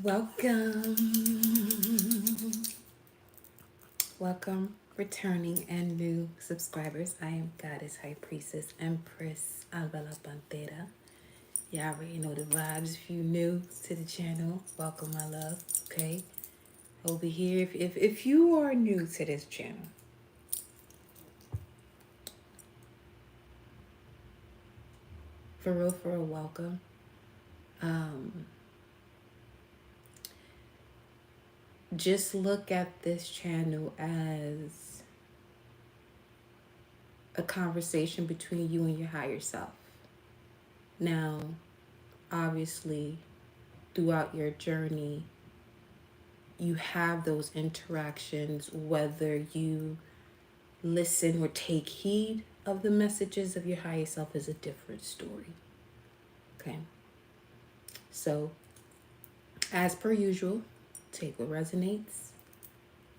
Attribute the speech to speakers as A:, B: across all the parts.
A: Welcome, welcome, returning and new subscribers. I am Goddess High Priestess Empress Alvala Pantera. Y'all already know the vibes. If you new to the channel, welcome, my love. Okay, over here. If you are new to this channel, for real, welcome. Just look at this channel as a conversation between you and your higher self. Now, obviously, throughout your journey, you have those interactions, whether you listen or take heed of the messages of your higher self is a different story. Okay. So, as per usual, take what resonates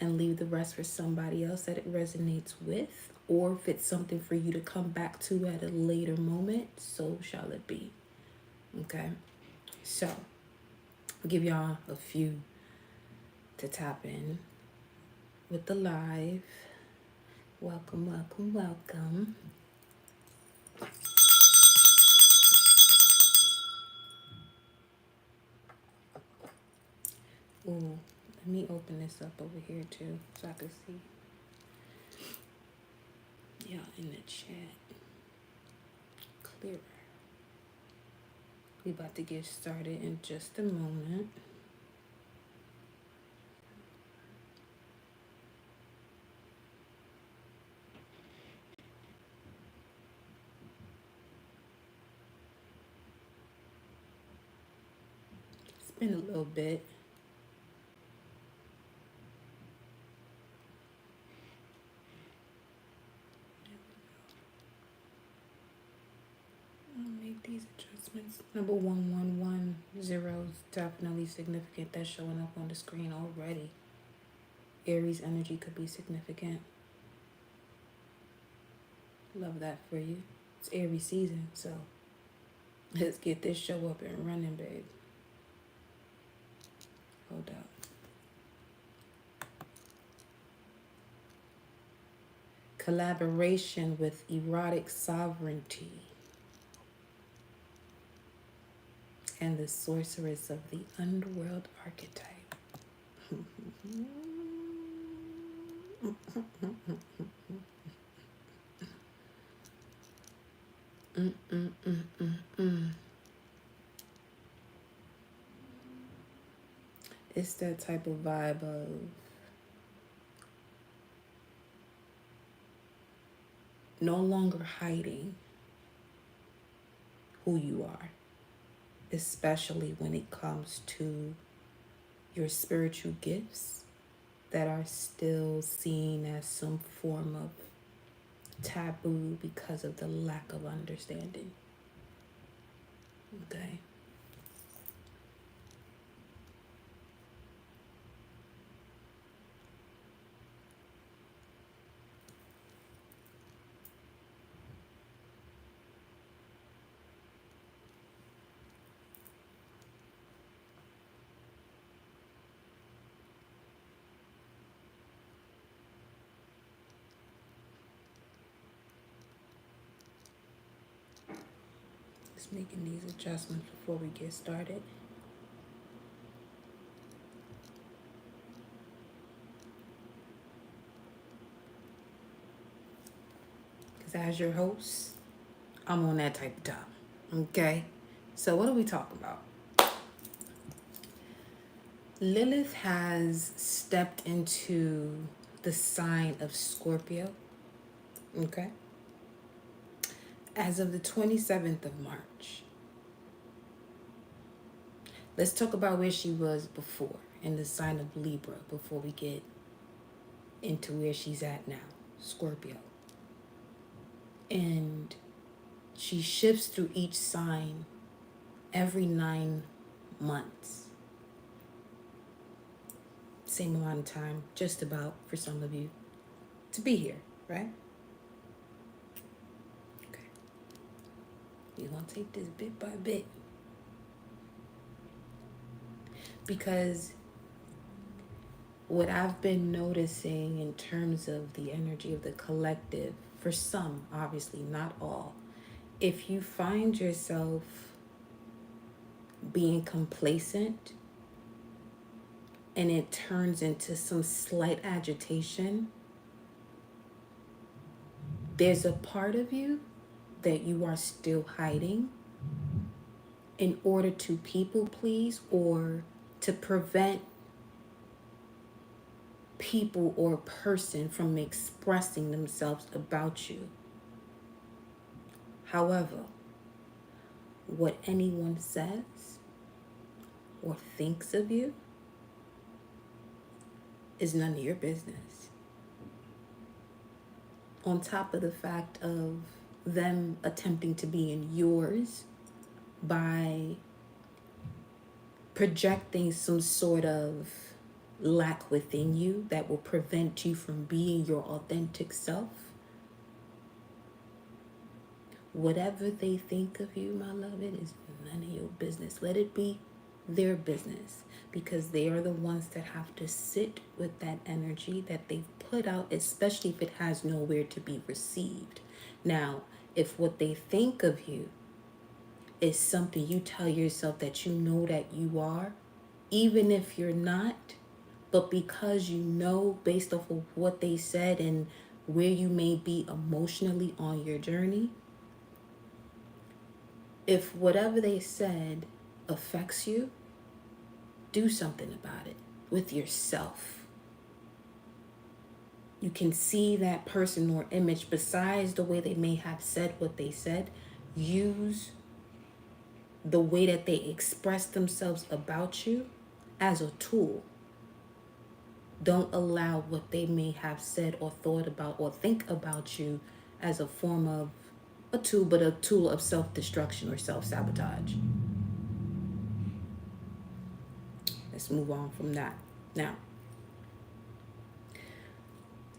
A: and leave the rest for somebody else that it resonates with, or if it's something for you to come back to at a later moment, so shall it be. Okay. So, I'll give y'all a few to tap in with the live. Welcome, welcome, welcome. Ooh, let me open this up over here too so I can see y'all in the chat clearer. We about to get started in just a moment. It's been a little bit. I'll make these adjustments. Number 1110 is definitely significant. That's showing up on the screen already. Aries energy could be significant. Love that for you. It's Aries season, so let's get this show up and running, babe. Hold up. Collaboration with erotic sovereignty and the sorceress of the underworld archetype. It's that type of vibe of no longer hiding who you are, especially when it comes to your spiritual gifts that are still seen as some form of taboo because of the lack of understanding. Okay. Just making these adjustments before we get started. Because as your host, I'm on that type of time. Okay? So what are we talking about? Lilith has stepped into the sign of Scorpio. Okay? As of the 27th of March. Let's talk about where she was before in the sign of Libra before we get into where she's at now, Scorpio. And she shifts through each sign every 9 months. Same amount of time, just about, for some of you, to be here, right? Okay. We're going to take this bit by bit. Because what I've been noticing in terms of the energy of the collective, for some, obviously not all, if you find yourself being complacent and it turns into some slight agitation, there's a part of you that you are still hiding in order to people please or to prevent people or person from expressing themselves about you. However, what anyone says or thinks of you is none of your business. On top of the fact of them attempting to be in yours by projecting some sort of lack within you that will prevent you from being your authentic self. Whatever they think of you, my love, it is none of your business. Let it be their business, because they are the ones that have to sit with that energy that they've put out, especially if it has nowhere to be received. Now, if what they think of you is something you tell yourself that you know that you are, even if you're not, but because you know based off of what they said and where you may be emotionally on your journey, if whatever they said affects you, do something about it with yourself. You can see that person or image, besides the way they may have said what they said, use the way that they express themselves about you as a tool. Don't allow what they may have said or thought about or think about you as a form of a tool, but a tool of self-destruction or self-sabotage. Let's move on from that. Now,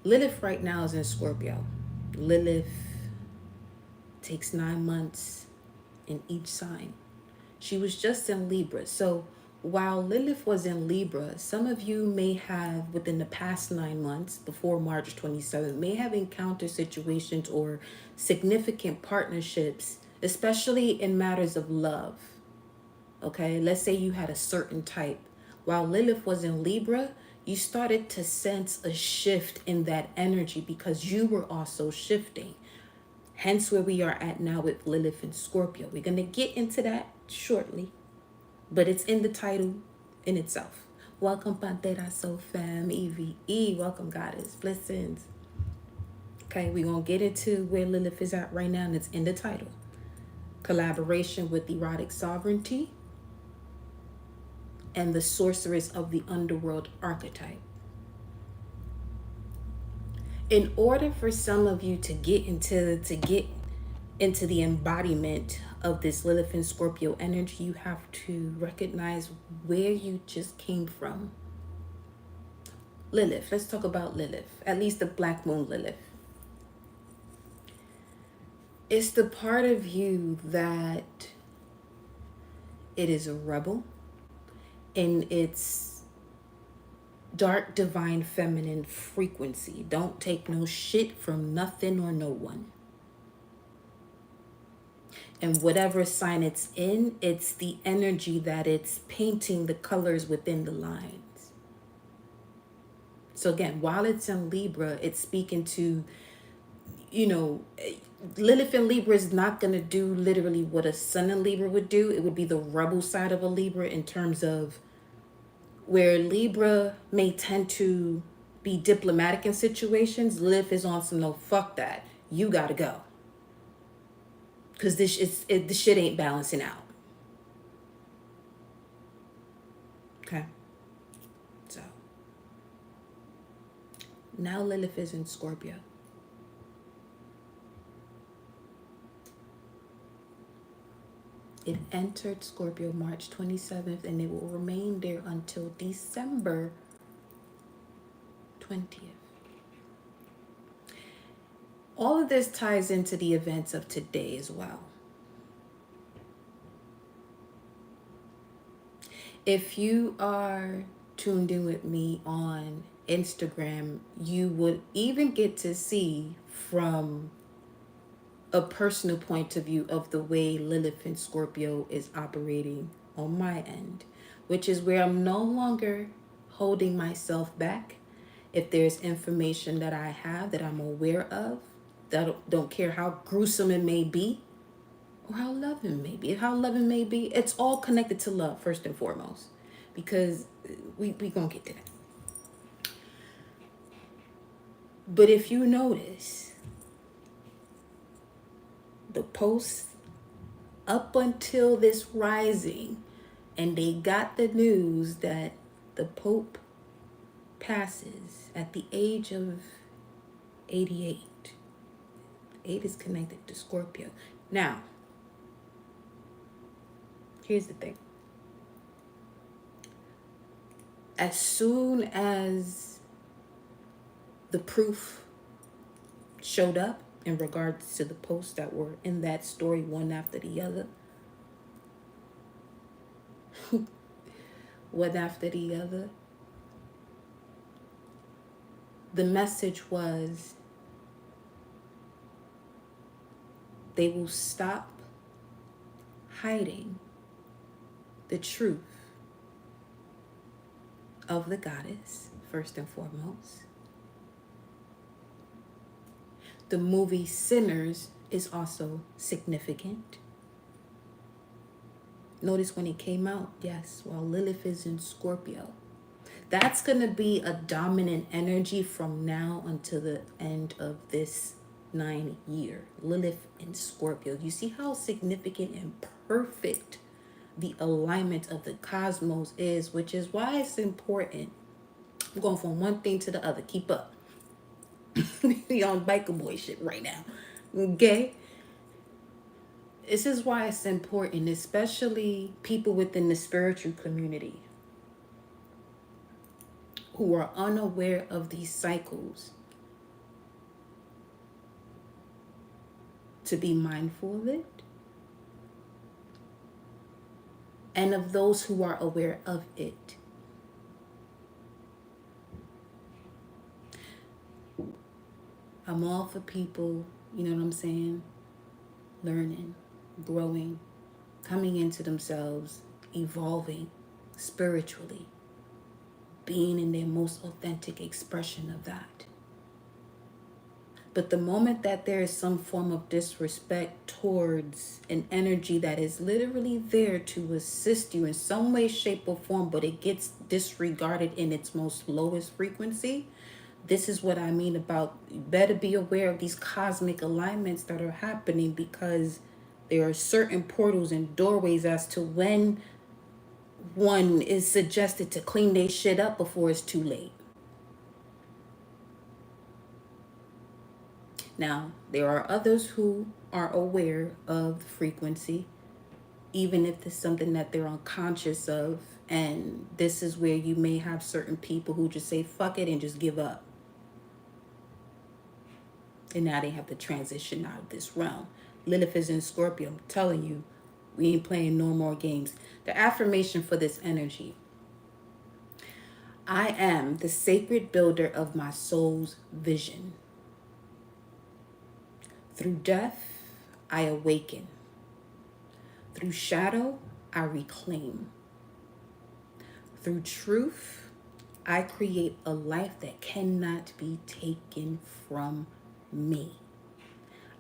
A: Lilith right now is in Scorpio. Lilith takes 9 months in each sign. She was just in Libra. So while Lilith was in Libra, some of you may have, within the past 9 months, before March 27th, may have encountered situations or significant partnerships, especially in matters of love. Okay, let's say you had a certain type. While Lilith was in Libra, you started to sense a shift in that energy because you were also shifting. Hence where we are at now with Lilith and Scorpio. We're going to get into that shortly, but it's in the title in itself. Welcome, Pantera So Fam, EVE. Welcome, Goddess. Blessings. Okay, we're going to get into where Lilith is at right now, and it's in the title. Collaboration with Erotic Sovereignty and the Sorceress of the Underworld Archetype. In order for some of you to get into the embodiment of this Lilith and Scorpio energy, you have to recognize where you just came from. Lilith, let's talk about Lilith, at least the Black Moon Lilith. It's the part of you that it is a rebel in its dark divine feminine frequency. Don't take no shit from nothing or no one. And whatever sign it's in, it's the energy that it's painting the colors within the lines. So again, while it's in Libra, it's speaking to, Lilith in Libra is not going to do literally what a sun in Libra would do. It would be the rebel side of a Libra in terms of where Libra may tend to be diplomatic in situations. Lilith is on some, no, fuck that. You got to go. Because this shit ain't balancing out. Okay. So now Lilith is in Scorpio. It entered Scorpio March 27th, and it will remain there until December 20th. All of this ties into the events of today as well. If you are tuned in with me on Instagram, you would even get to see from a personal point of view of the way Lilith in Scorpio is operating on my end, which is where I'm no longer holding myself back. If there's information that I have that I'm aware of, that don't care how gruesome it may be, or how loving may be. How loving may be, it's all connected to love first and foremost, because we gonna get to that. But if you notice, the posts up until this rising, and they got the news that the Pope passes at the age of 88. 8 is connected to Scorpio. Now, here's the thing. As soon as the proof showed up in regards to the posts that were in that story, one after the other, one after the other, the message was they will stop hiding the truth of the goddess, first and foremost. The movie Sinners is also significant. Notice when it came out, yes, while Lilith is in Scorpio. That's going to be a dominant energy from now until the end of this 9 year. Lilith in Scorpio. You see how significant and perfect the alignment of the cosmos is, which is why it's important. I'm going from one thing to the other. Keep up. We on biker boy shit right now. Okay? This is why it's important, especially people within the spiritual community who are unaware of these cycles, to be mindful of it, and of those who are aware of it. I'm all for people, you know what I'm saying, learning, growing, coming into themselves, evolving spiritually, being in their most authentic expression of that. But the moment that there is some form of disrespect towards an energy that is literally there to assist you in some way, shape, or form, but it gets disregarded in its most lowest frequency, this is what I mean about you better be aware of these cosmic alignments that are happening, because there are certain portals and doorways as to when one is suggested to clean their shit up before it's too late. Now, there are others who are aware of the frequency, even if it's something that they're unconscious of. And this is where you may have certain people who just say, fuck it, and just give up. And now they have to transition out of this realm. Lilith is in Scorpio. I'm telling you, we ain't playing no more games. The affirmation for this energy: I am the sacred builder of my soul's vision. Through death, I awaken. Through shadow, I reclaim. Through truth, I create a life that cannot be taken from me.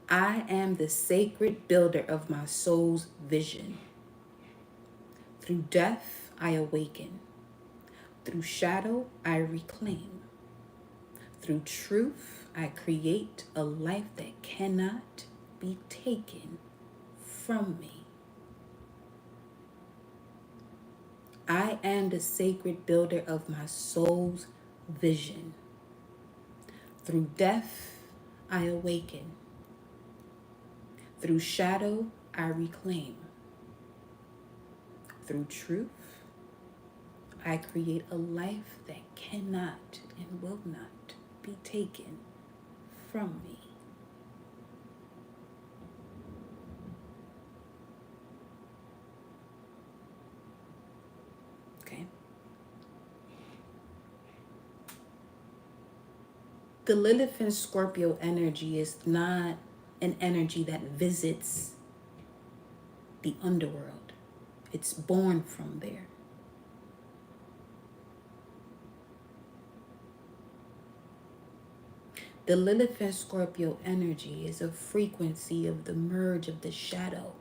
A: I am the sacred builder of my soul's vision. Through death, I awaken. Through shadow, I reclaim. Through truth, I create a life that cannot be taken from me. I am the sacred builder of my soul's vision. Through death, I awaken. Through shadow, I reclaim. Through truth, I create a life that cannot and will not be taken from me. Okay. The Lilith and Scorpio energy is not an energy that visits the underworld. It's born from there. The Lilith and Scorpio energy is a frequency of the merge of the shadow,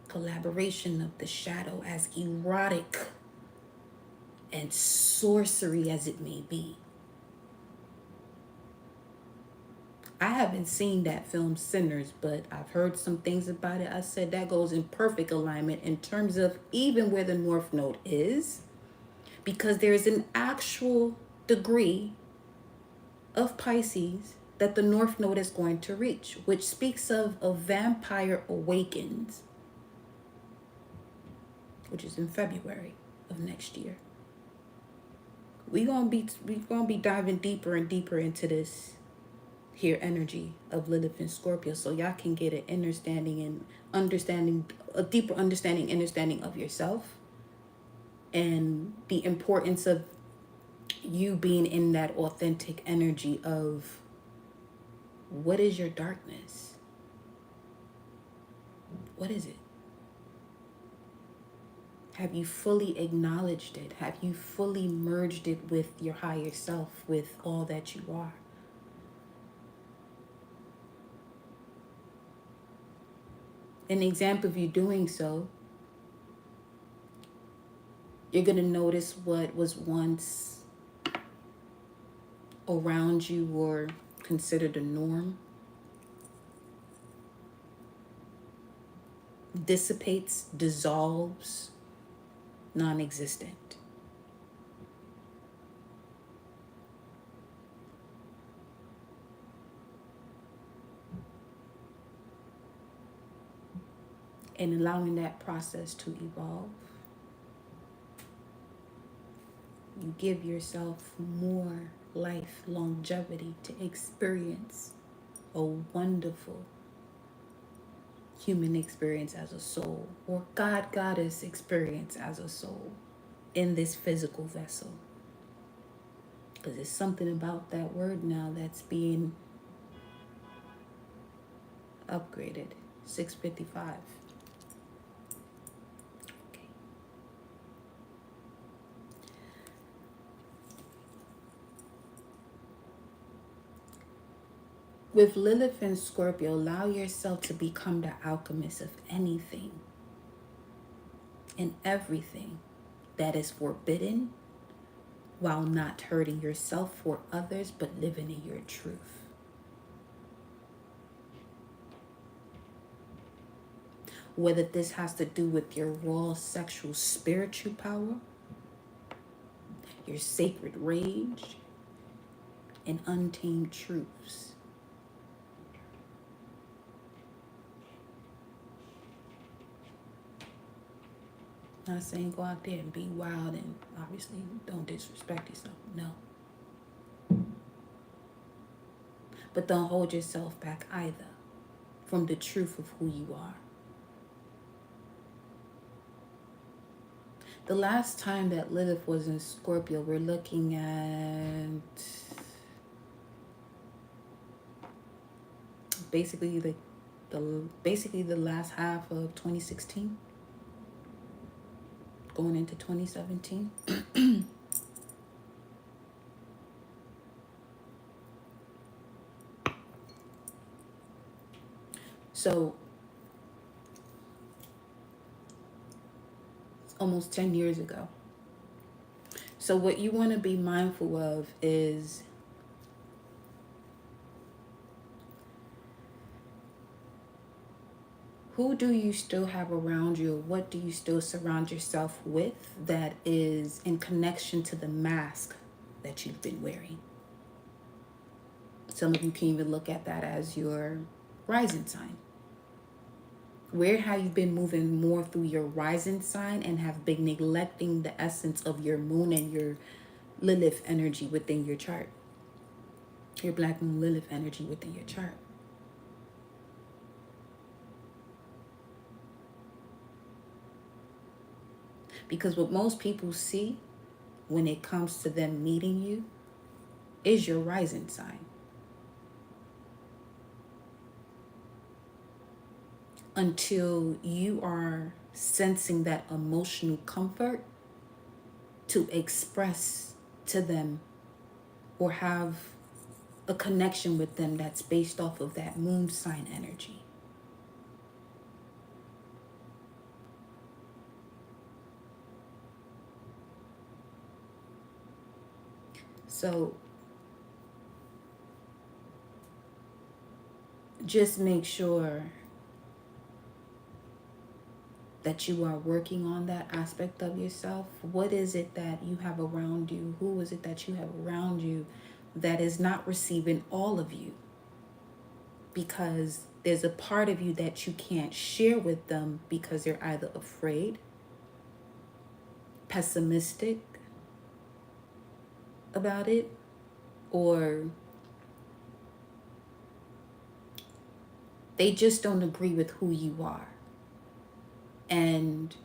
A: collaboration of the shadow, as erotic and sorcery as it may be. I haven't seen that film Sinners, but I've heard some things about it. I said that goes in perfect alignment in terms of even where the North Node is, because there's an actual degree of Pisces that the North Node is going to reach, which speaks of a vampire awakens, which is in February of next year. We're gonna be diving deeper and deeper into this here energy of Lilith and Scorpio, so y'all can get an understanding, a deeper understanding of yourself, and the importance of you being in that authentic energy of what is your darkness? What is it? Have you fully acknowledged it? Have you fully merged it with your higher self, with all that you are? An example of you doing so, you're going to notice what was once around you or considered a norm dissipates, dissolves, non-existent. And allowing that process to evolve, you give yourself more life longevity to experience a wonderful human experience as a soul, or God Goddess experience as a soul in this physical vessel. Because there's something about that word now that's being upgraded. 655. Okay. With Lilith and Scorpio, allow yourself to become the alchemist of anything and everything that is forbidden, while not hurting yourself or others, but living in your truth. Whether this has to do with your raw sexual spiritual power, your sacred rage, and untamed truths. Not saying go out there and be wild and obviously don't disrespect yourself. No. But don't hold yourself back either from the truth of who you are. The last time that Lilith was in Scorpio, we're looking at basically the last half of 2016, going into 2017. So almost 10 years ago. So what you want to be mindful of is who do you still have around you? What do you still surround yourself with that is in connection to the mask that you've been wearing? Some of you can even look at that as your rising sign. Where have you been moving more through your rising sign and have been neglecting the essence of your moon and your Lilith energy within your chart? Your black moon Lilith energy within your chart. Because what most people see when it comes to them meeting you is your rising sign. Until you are sensing that emotional comfort to express to them or have a connection with them that's based off of that moon sign energy. So just make sure that you are working on that aspect of yourself. What is it that you have around you? Who is it that you have around you that is not receiving all of you? Because there's a part of you that you can't share with them because they're either afraid, pessimistic about it, or they just don't agree with who you are. And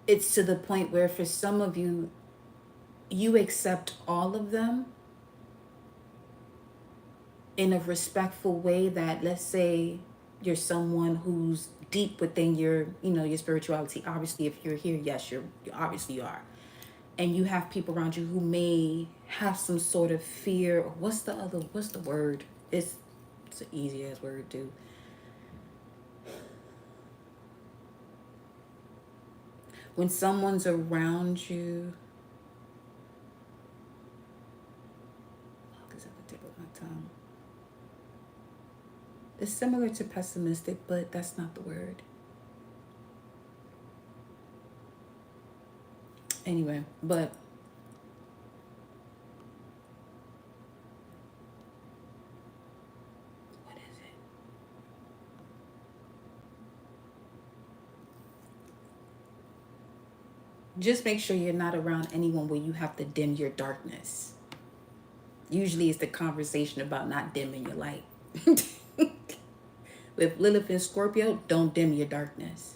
A: it's to the point where for some of you, you accept all of them in a respectful way that, let's say you're someone who's deep within your, your spirituality. Obviously, if you're here, yes, you obviously are. And you have people around you who may have some sort of fear. Or what's the word? It's an easy ass word too. When someone's around you, because I'm gonna tip of my tongue. It's similar to pessimistic, but that's not the word. Anyway, but what is it? Just make sure you're not around anyone where you have to dim your darkness. Usually it's the conversation about not dimming your light. With Lilith and Scorpio, don't dim your darkness.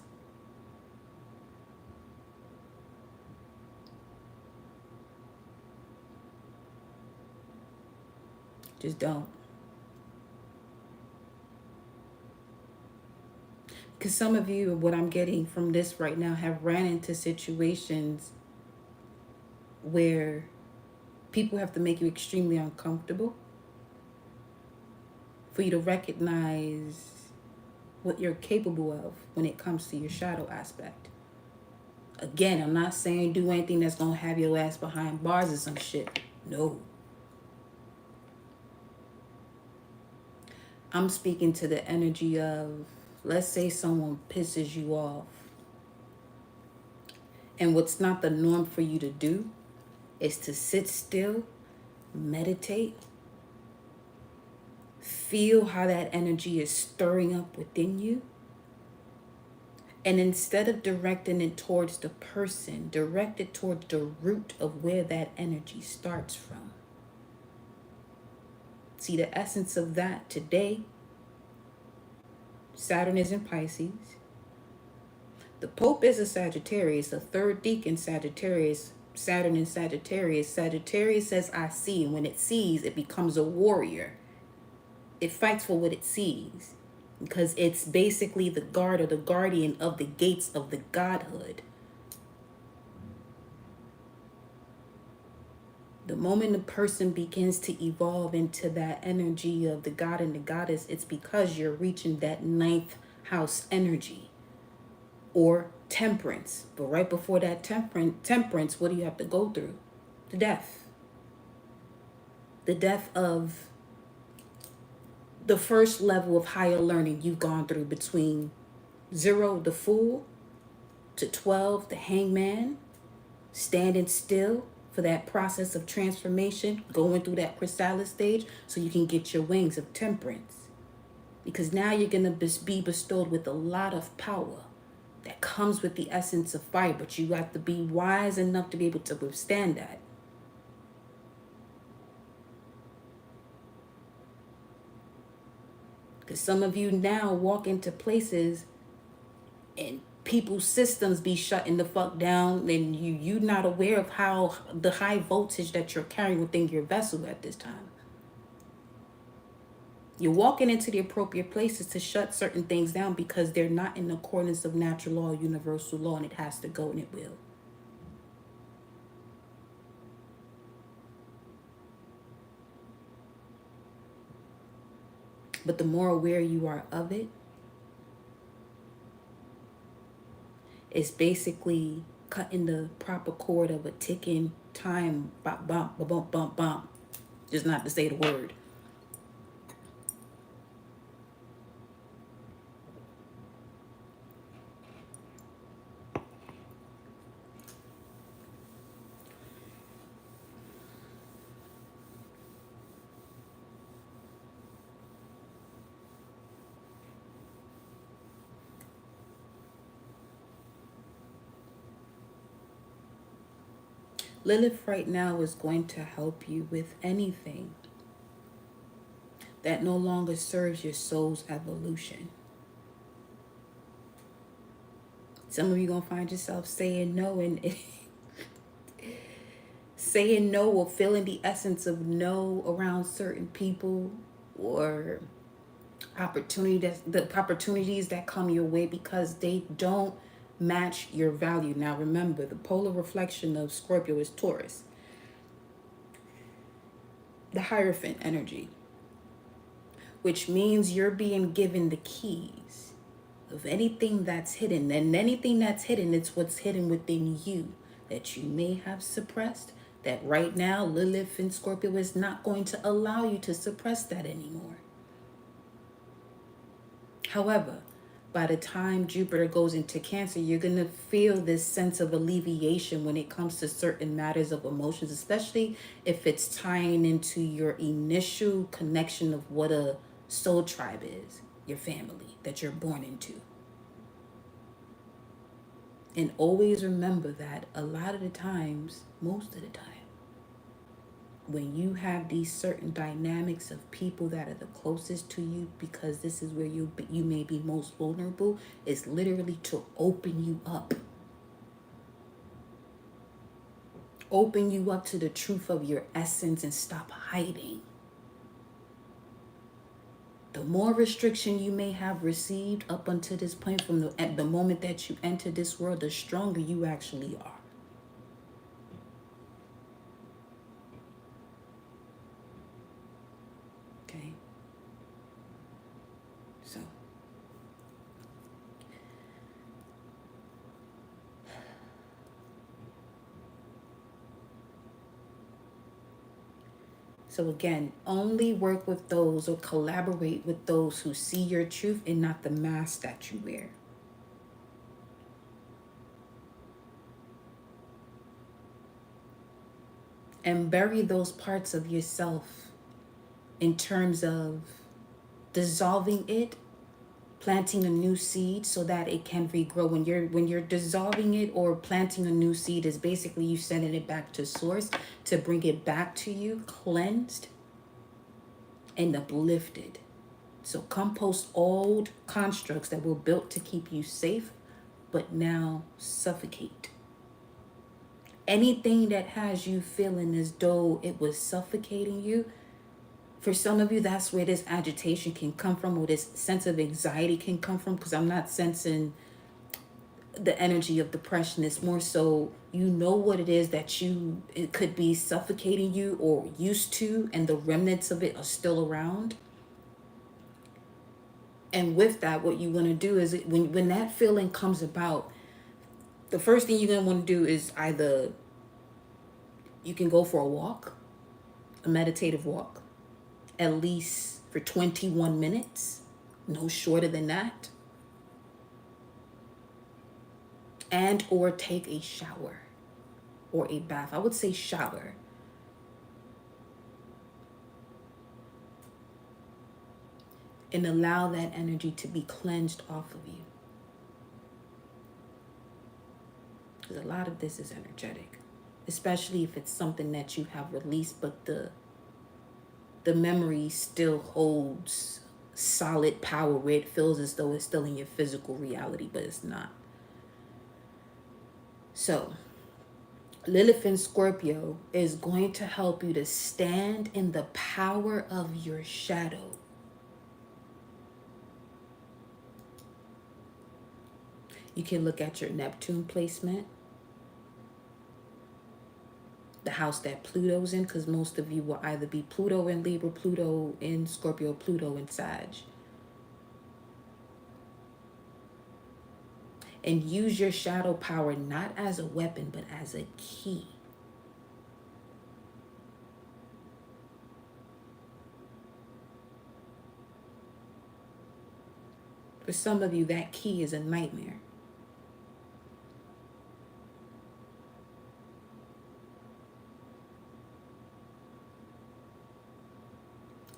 A: Just don't. Because some of you, what I'm getting from this right now, have ran into situations where people have to make you extremely uncomfortable for you to recognize what you're capable of when it comes to your shadow aspect. Again, I'm not saying do anything that's going to have your ass behind bars or some shit. No. I'm speaking to the energy of, let's say someone pisses you off. And what's not the norm for you to do is to sit still, meditate, feel how that energy is stirring up within you. And instead of directing it towards the person, direct it towards the root of where that energy starts from. See, the essence of that today, Saturn is in Pisces. The Pope is a Sagittarius, the third deacon Sagittarius, Saturn in Sagittarius. Sagittarius says, I see. And when it sees, it becomes a warrior. It fights for what it sees. Because it's basically the guard or the guardian of the gates of the godhood. The moment a person begins to evolve into that energy of the god and the goddess, it's because you're reaching that ninth house energy or temperance. But right before that temperance, what do you have to go through? The death. The death of the first level of higher learning you've gone through between 0, the Fool, to 12, the Hangman, standing still for that process of transformation, going through that chrysalis stage so you can get your wings of temperance. Because now you're going to be bestowed with a lot of power that comes with the essence of fire, but you have to be wise enough to be able to withstand that. Because some of you now walk into places and people's systems be shutting the fuck down, and you not aware of how the high voltage that you're carrying within your vessel at this time. You're walking into the appropriate places to shut certain things down because they're not in accordance of natural law, universal law, and it has to go and it will. But the more aware you are of it, it's basically cutting the proper cord of a ticking time bump, bump, bump, bump, bump. Just not to say the word. Lilith right now is going to help you with anything that no longer serves your soul's evolution. Some of you going to find yourself saying no, and saying no or feeling the essence of no around certain people or opportunities that come your way because they don't match your value. Now remember, the polar reflection of Scorpio is Taurus, the Hierophant energy, which means you're being given the keys of anything that's hidden. And anything that's hidden, it's what's hidden within you that you may have suppressed, that right now Lilith in Scorpio is not going to allow you to suppress that anymore. However, by the time Jupiter goes into Cancer, you're going to feel this sense of alleviation when it comes to certain matters of emotions, especially if it's tying into your initial connection of what a soul tribe is, your family that you're born into. And always remember that a lot of the times, most of the time, when you have these certain dynamics of people that are the closest to you, because this is where you may be most vulnerable, is literally to open you up. Open you up to the truth of your essence and stop hiding. The more restriction you may have received up until this point, from at the moment that you enter this world, the stronger you actually are. Okay? So again, only work with those or collaborate with those who see your truth and not the mask that you wear. And bury those parts of yourself in terms of dissolving it, planting a new seed so that it can regrow. When you're dissolving it or planting a new seed, is basically you sending it back to source to bring it back to you cleansed and uplifted. So compost old constructs that were built to keep you safe but now suffocate. Anything that has you feeling as though it was suffocating you, for some of you, that's where this agitation can come from, or this sense of anxiety can come from, because I'm not sensing the energy of depression. It's more so you know what it is that it could be suffocating you or used to, and the remnants of it are still around. And with that, what you want to do is when that feeling comes about, the first thing you're going to want to do is either you can go for a walk, a meditative walk, at least for 21 minutes, no shorter than that. And or take a shower or a bath. I would say shower. And allow that energy to be cleansed off of you. Because a lot of this is energetic, especially if it's something that you have released, but the memory still holds solid power where it feels as though it's still in your physical reality, but it's not. So, Lilith in Scorpio is going to help you to stand in the power of your shadow. You can look at your Neptune placement, the house that Pluto's in, because most of you will either be Pluto in Libra, Pluto in Scorpio, Pluto in Sag. And use your shadow power not as a weapon, but as a key. For some of you, that key is a nightmare.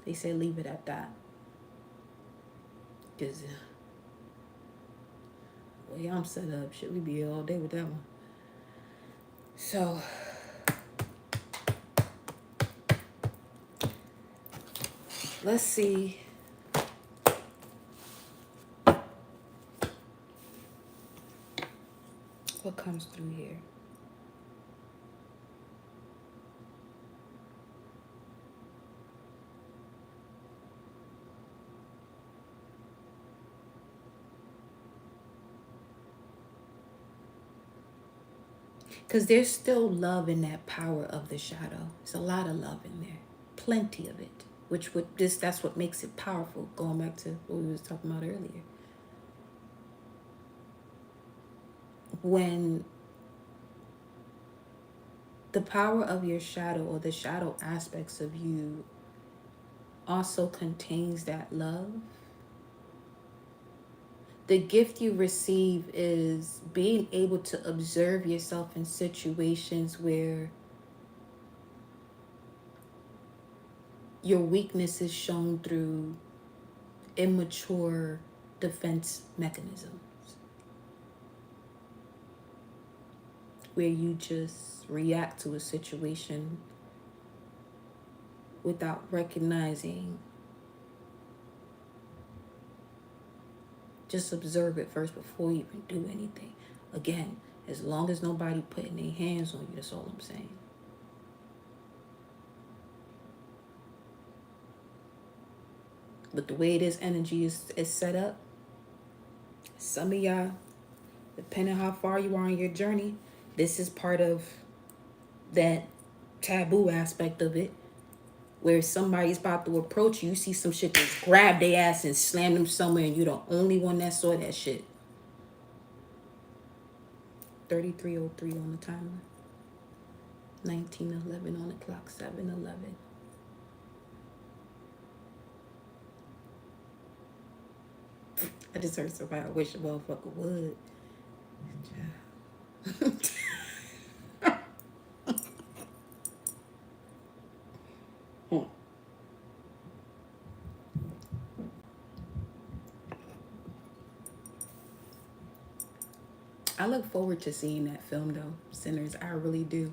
A: They say leave it at that. Because the way I'm set up, should we be here all day with that one? So, let's see. What comes through here? Because there's still love in that power of the shadow. There's a lot of love in there. Plenty of it. Which would that's what makes it powerful. Going back to what we was talking about earlier. When the power of your shadow or the shadow aspects of you also contains that love, the gift you receive is being able to observe yourself in situations where your weakness is shown through immature defense mechanisms, where you just react to a situation without recognizing. Just observe it first before you even do anything. Again, as long as nobody putting their hands on you, that's all I'm saying. But the way this energy is set up, some of y'all, depending how far you are on your journey, this is part of that taboo aspect of it, where somebody's about to approach you, you see some shit, just grab their ass and slam them somewhere, and you're the only one that saw that shit. 33:03 on the timer. 19:11 on the clock. 7:11. I just heard somebody, I wish a motherfucker would. I look forward to seeing that film though, Sinners. I really do.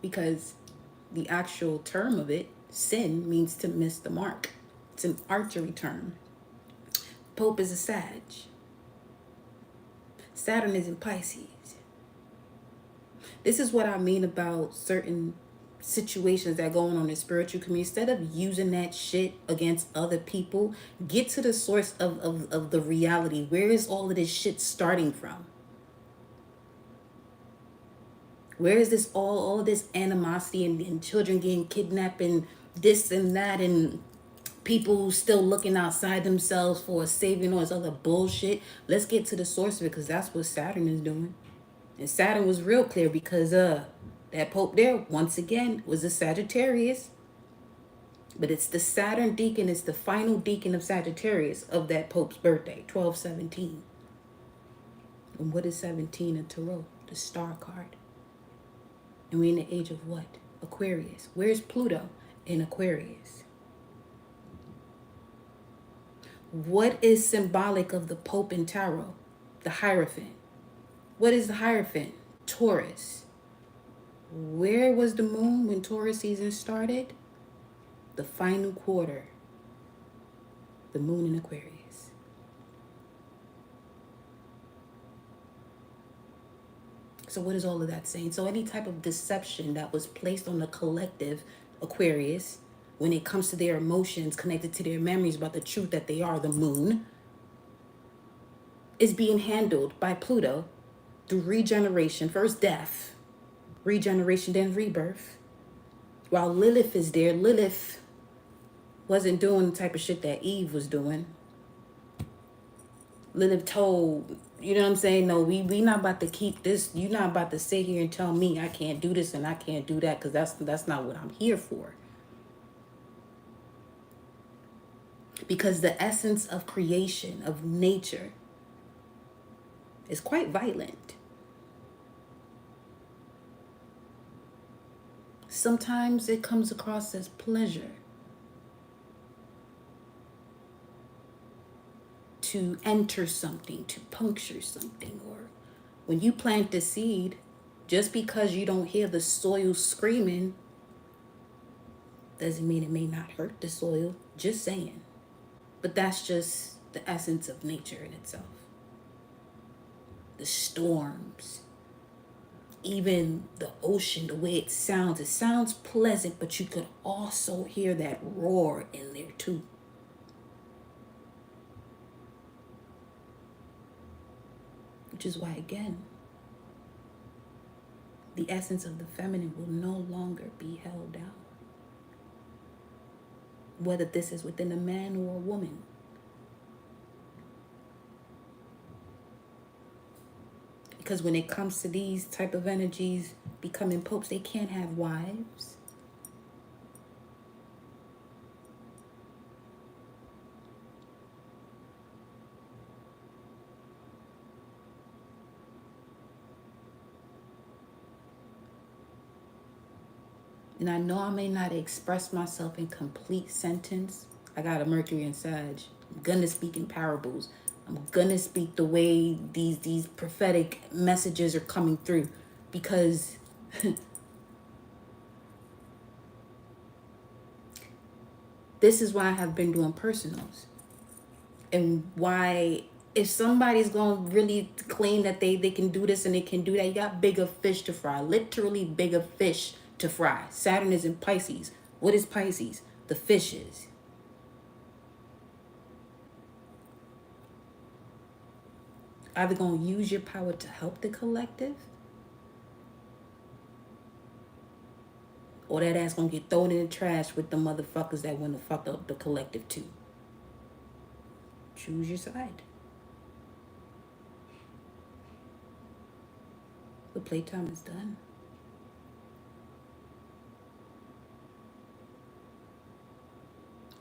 A: Because the actual term of it, sin, means to miss the mark. It's an archery term. Pope is a Sag. Saturn is in Pisces. This is what I mean about certain situations that go on in the spiritual community. Instead of using that shit against other people, get to the source of the reality. Where is all of this shit starting from? Where is this all of this animosity and children getting kidnapped and this and that and people still looking outside themselves for a savior and all this other bullshit? Let's get to the source of it, because that's what Saturn is doing. And Saturn was real clear because that Pope there, once again, was a Sagittarius. But it's the Saturn deacon, it's the final deacon of Sagittarius of that Pope's birthday, 12/17. And what is 17 in Tarot? The star card. And we're in the age of what? Aquarius. Where's Pluto? In Aquarius. What is symbolic of the Pope in Tarot? The Hierophant. What is the Hierophant? Taurus. Where was the moon when Taurus season started? The final quarter. The moon in Aquarius. So what is all of that saying? So any type of deception that was placed on the collective Aquarius when it comes to their emotions connected to their memories about the truth that they are the moon is being handled by Pluto through regeneration, first death, regeneration, then rebirth. While Lilith is there, Lilith wasn't doing the type of shit that Eve was doing. Lilith told, you know what I'm saying? No, we not about to keep this. You're not about to sit here and tell me I can't do this and I can't do that, because that's not what I'm here for. Because the essence of creation, of nature, is quite violent. Sometimes it comes across as pleasure to enter something, to puncture something, or when you plant the seed, just because you don't hear the soil screaming doesn't mean it may not hurt the soil. Just saying. But that's just the essence of nature in itself. The storms, even the ocean, the way it sounds pleasant, but you could also hear that roar in there too. Which is why, again, the essence of the feminine will no longer be held down. Whether this is within a man or a woman. Because when it comes to these type of energies becoming popes, they can't have wives. And I know I may not express myself in complete sentence. I got a Mercury in Sag. I'm gonna speak in parables. I'm gonna speak the way these prophetic messages are coming through, because this is why I have been doing personals. And why, if somebody's gonna really claim that they can do this and they can do that, you got bigger fish to fry. Literally bigger fish to fry. Saturn is in Pisces. What is Pisces? The fishes. Either gonna use your power to help the collective, or that ass gonna get thrown in the trash with the motherfuckers that want to fuck up the collective too. Choose your side. The playtime is done.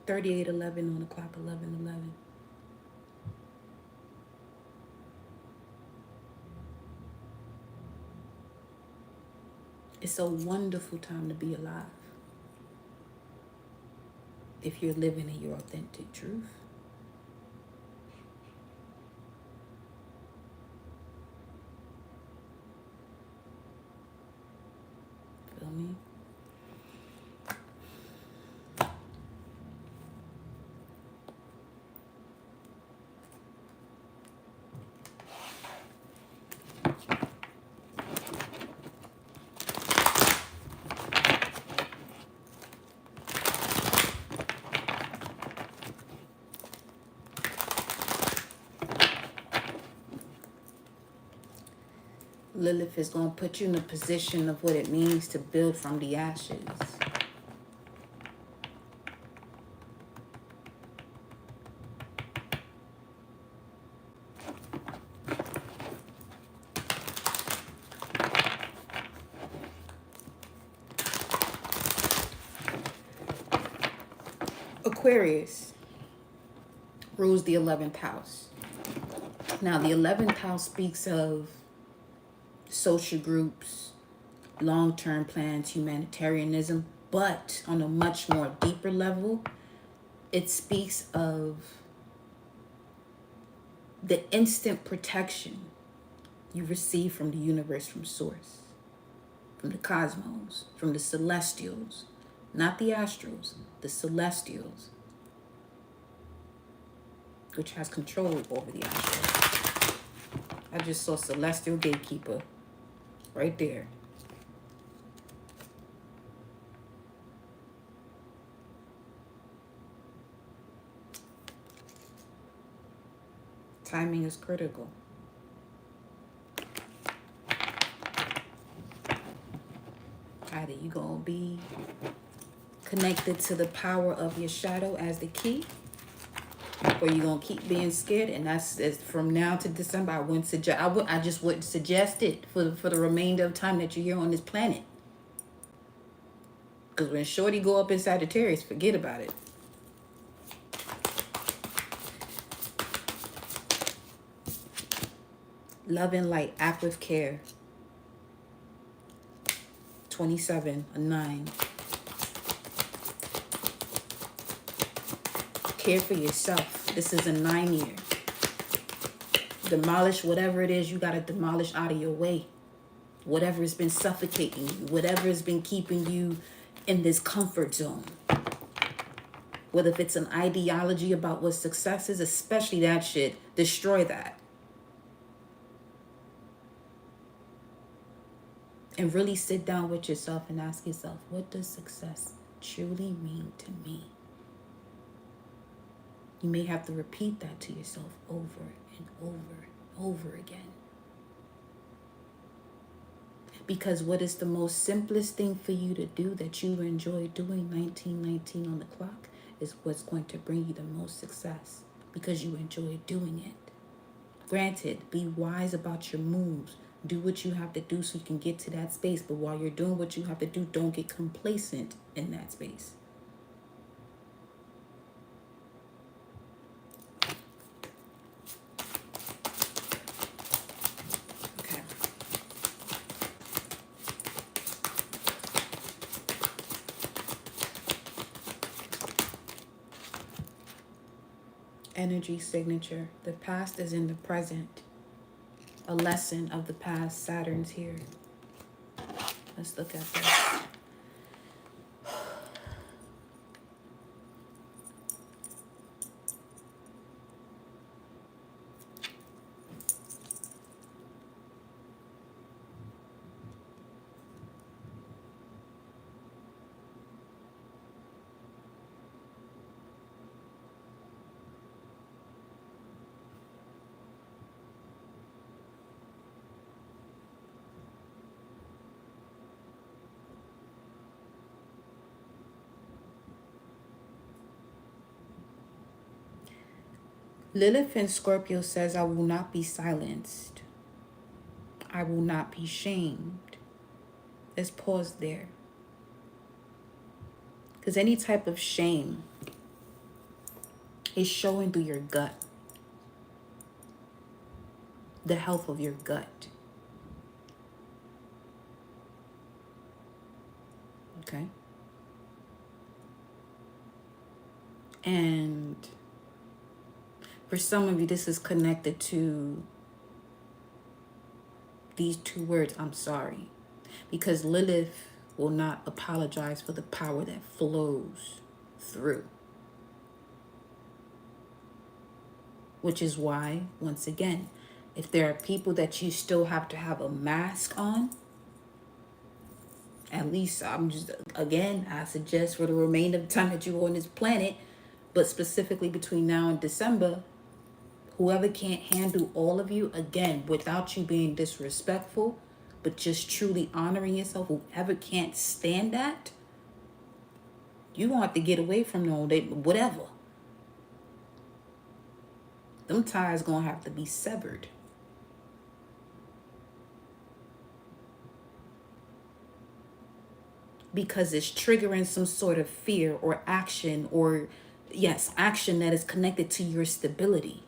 A: (38:11) on the clock. 11:11. It's a wonderful time to be alive if you're living in your authentic truth. Feel me? Lilith is going to put you in a position of what it means to build from the ashes. Aquarius rules the 11th house. Now, the 11th house speaks of social groups, long-term plans, humanitarianism, but on a much more deeper level, it speaks of the instant protection you receive from the universe, from source, from the cosmos, from the celestials, not the astrals, the celestials, which has control over the astrals. I just saw Celestial Gatekeeper. right there. Timing is critical. Either you gonna be connected to the power of your shadow as the key, or you gonna keep being scared. And that's from now to December. I just wouldn't suggest it for the remainder of time that you're here on this planet. Because when Shorty go up in Sagittarius, forget about it. Love and light, act with care. 27, a 9. Care for yourself. This is a 9 year. Demolish whatever it is you got to demolish out of your way. Whatever has been suffocating you. Whatever has been keeping you in this comfort zone. Whether if it's an ideology about what success is, especially that shit, destroy that. And really sit down with yourself and ask yourself, what does success truly mean to me? You may have to repeat that to yourself over and over and over again. Because what is the most simplest thing for you to do that you enjoy doing, 1919 on the clock, is what's going to bring you the most success because you enjoy doing it. Granted, be wise about your moves. Do what you have to do so you can get to that space. But while you're doing what you have to do, don't get complacent in that space. Okay. Energy signature. The past is in the present. A lesson of the past. Saturn's here. Let's look at this. Lilith in Scorpio says, I will not be silenced. I will not be shamed. Let's pause there. Because any type of shame is showing through your gut. The health of your gut. Okay? And for some of you, this is connected to these two words, I'm sorry. Because Lilith will not apologize for the power that flows through. Which is why, once again, if there are people that you still have to have a mask on, at least I suggest for the remainder of the time that you're on this planet, but specifically between now and December, whoever can't handle all of you, again, without you being disrespectful, but just truly honoring yourself, whoever can't stand that, you gonna have to get away from them, whatever. Them ties gonna have to be severed. Because it's triggering some sort of fear or action, or yes, action that is connected to your stability.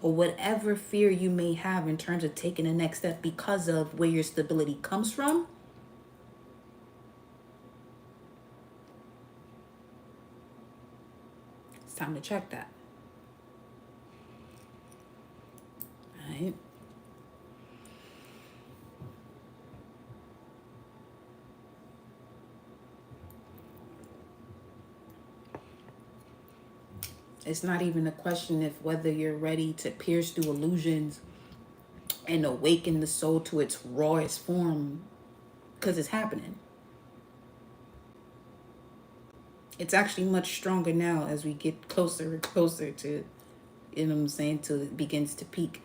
A: Or whatever fear you may have in terms of taking the next step because of where your stability comes from. It's time to check that. All right. It's not even a question of whether you're ready to pierce through illusions and awaken the soul to its rawest form, because it's happening. It's actually much stronger now as we get closer and closer to, you know what I'm saying, till it begins to peak.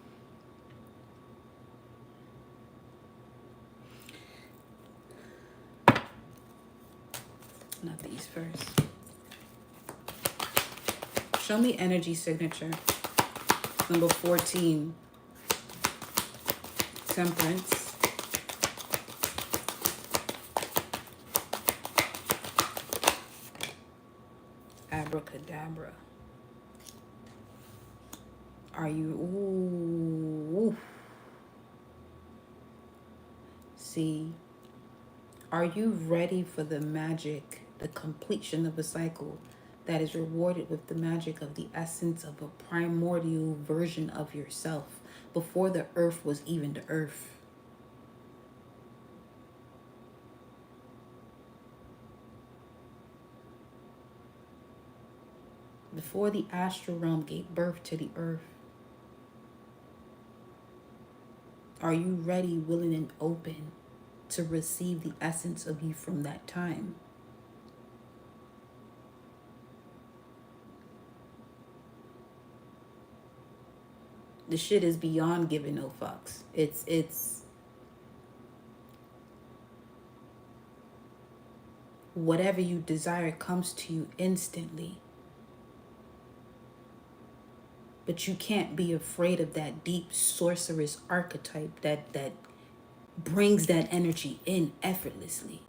A: Not these first. Show me energy signature. Number 14. Temperance. Abracadabra. Are you... Ooh. See... Are you ready for the magic, the completion of a cycle that is rewarded with the magic of the essence of a primordial version of yourself before the earth was even the earth? Before the astral realm gave birth to the earth. Are you ready, willing, and open to receive the essence of you from that time? The shit is beyond giving no fucks. It's whatever you desire comes to you instantly. But you can't be afraid of that deep sorceress archetype that brings that energy in effortlessly.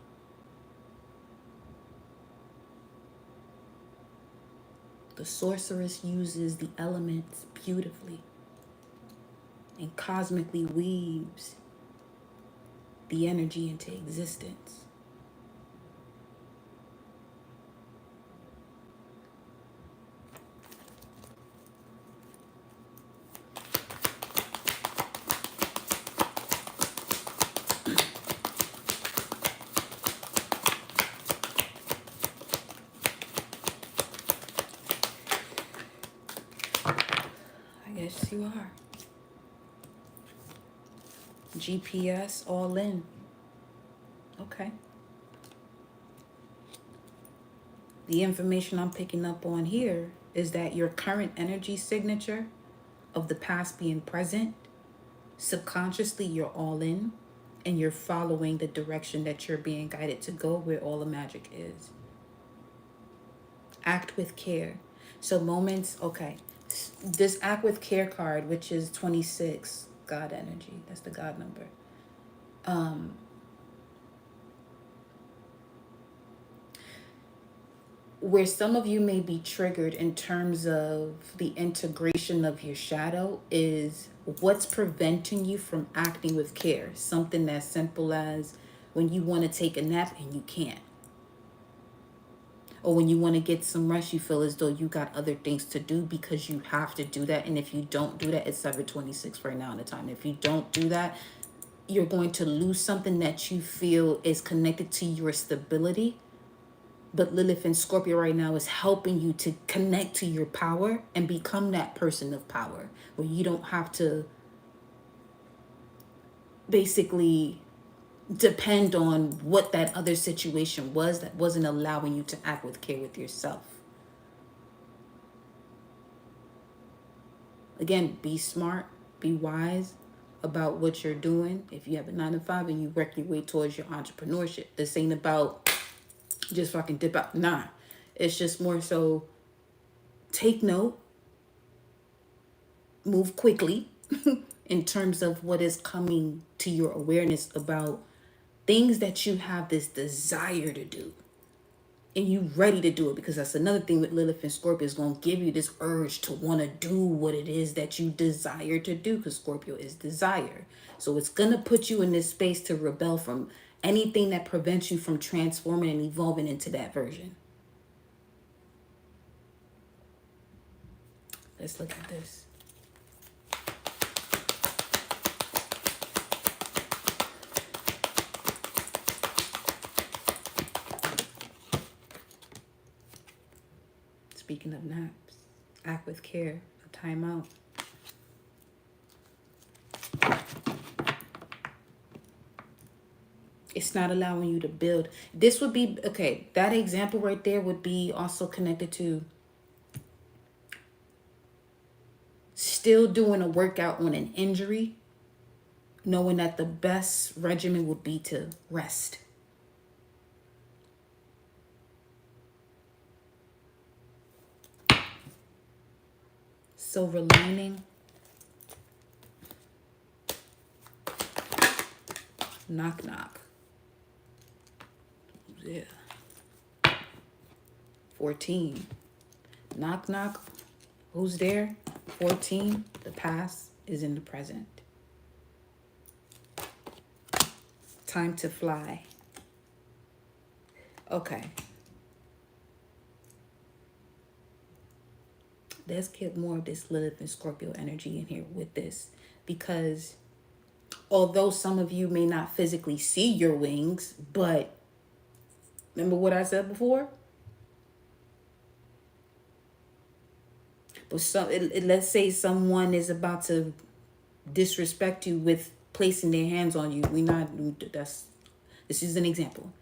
A: The sorceress uses the elements beautifully and cosmically weaves the energy into existence. Yes, you are. GPS all in. Okay. The information I'm picking up on here is that your current energy signature of the past being present, subconsciously you're all in and you're following the direction that you're being guided to go where all the magic is. Act with care. So moments, okay. This act with care card, which is 26, God energy, that's the God number. Where some of you may be triggered in terms of the integration of your shadow is what's preventing you from acting with care. Something as simple as when you want to take a nap and you can't. Or when you want to get some rest, you feel as though you got other things to do because you have to do that. And if you don't do that, it's 7:26 right now in the time. If you don't do that, you're going to lose something that you feel is connected to your stability. But Lilith in Scorpio right now is helping you to connect to your power and become that person of power where you don't have to basically depend on what that other situation was that wasn't allowing you to act with care with yourself. Again, be smart, be wise about what you're doing. If you have a 9-to-5 and you work your way towards your entrepreneurship, this ain't about just fucking dip out. Nah, it's just more so take note, move quickly in terms of what is coming to your awareness about things that you have this desire to do and you ready to do it, because that's another thing with Lilith and Scorpio is going to give you this urge to want to do what it is that you desire to do, because Scorpio is desire. So it's going to put you in this space to rebel from anything that prevents you from transforming and evolving into that version. Let's look at this. Speaking of naps, Act with care. A timeout. It's not allowing you to build. This would be, okay, that example right there would be also connected to still doing a workout on an injury, knowing that the best regimen would be to rest. Silver lining. Knock, knock. Yeah. 14. Knock, knock. Who's there? 14. The past is in the present. Time to fly. Okay. Let's get more of this Lilith and Scorpio energy in here with this. Because although some of you may not physically see your wings, but remember what I said before? But let's say someone is about to disrespect you with placing their hands on you. This is an example.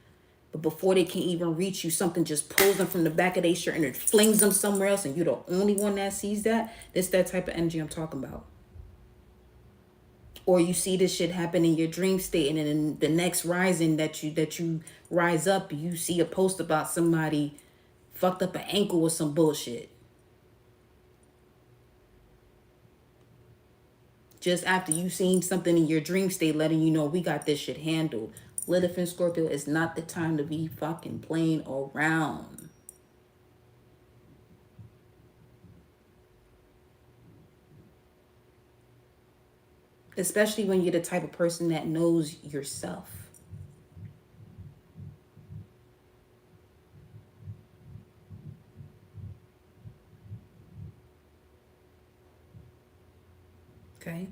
A: But before they can even reach you, something just pulls them from the back of their shirt and it flings them somewhere else, and you're the only one that sees that. That's that type of energy I'm talking about. Or you see this shit happen in your dream state, and then in the next rising that you rise up, you see a post about somebody fucked up an ankle or some bullshit. Just after you seen something in your dream state letting you know we got this shit handled. Lilith and Scorpio is not the time to be fucking playing around. Especially when you're the type of person that knows yourself. Okay?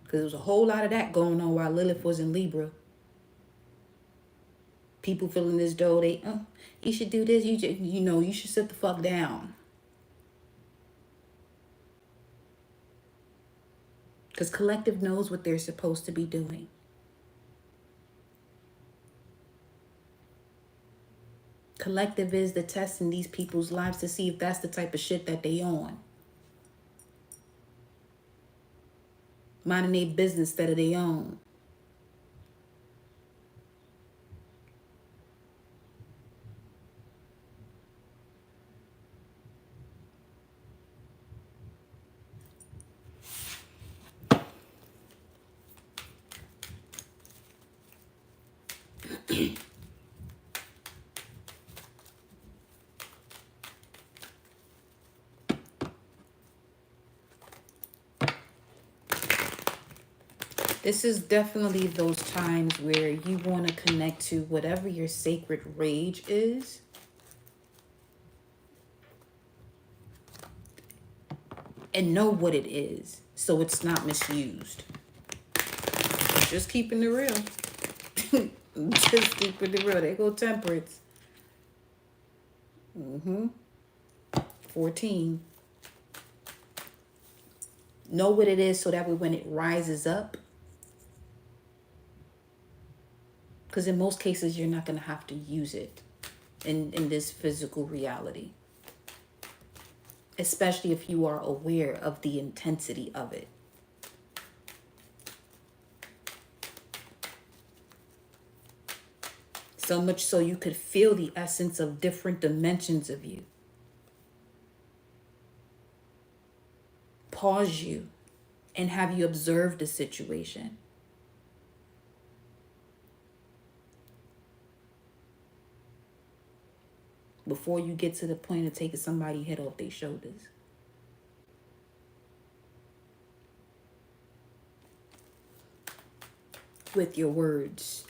A: Because there was a whole lot of that going on while Lilith was in Libra. People feeling as though you should do this. You should sit the fuck down. Because collective knows what they're supposed to be doing. Collective is the test in these people's lives to see if that's the type of shit that they on. Minding their business instead of their own. This is definitely those times where you want to connect to whatever your sacred rage is. And know what it is, so it's not misused. Just keeping it real. Just keeping it real. There go temperance. 14. Know what it is so that way when it rises up. Because in most cases, you're not going to have to use it in this physical reality. Especially if you are aware of the intensity of it. So much so you could feel the essence of different dimensions of you. Pause you and have you observe the situation. Before you get to the point of taking somebody's head off their shoulders. With your words.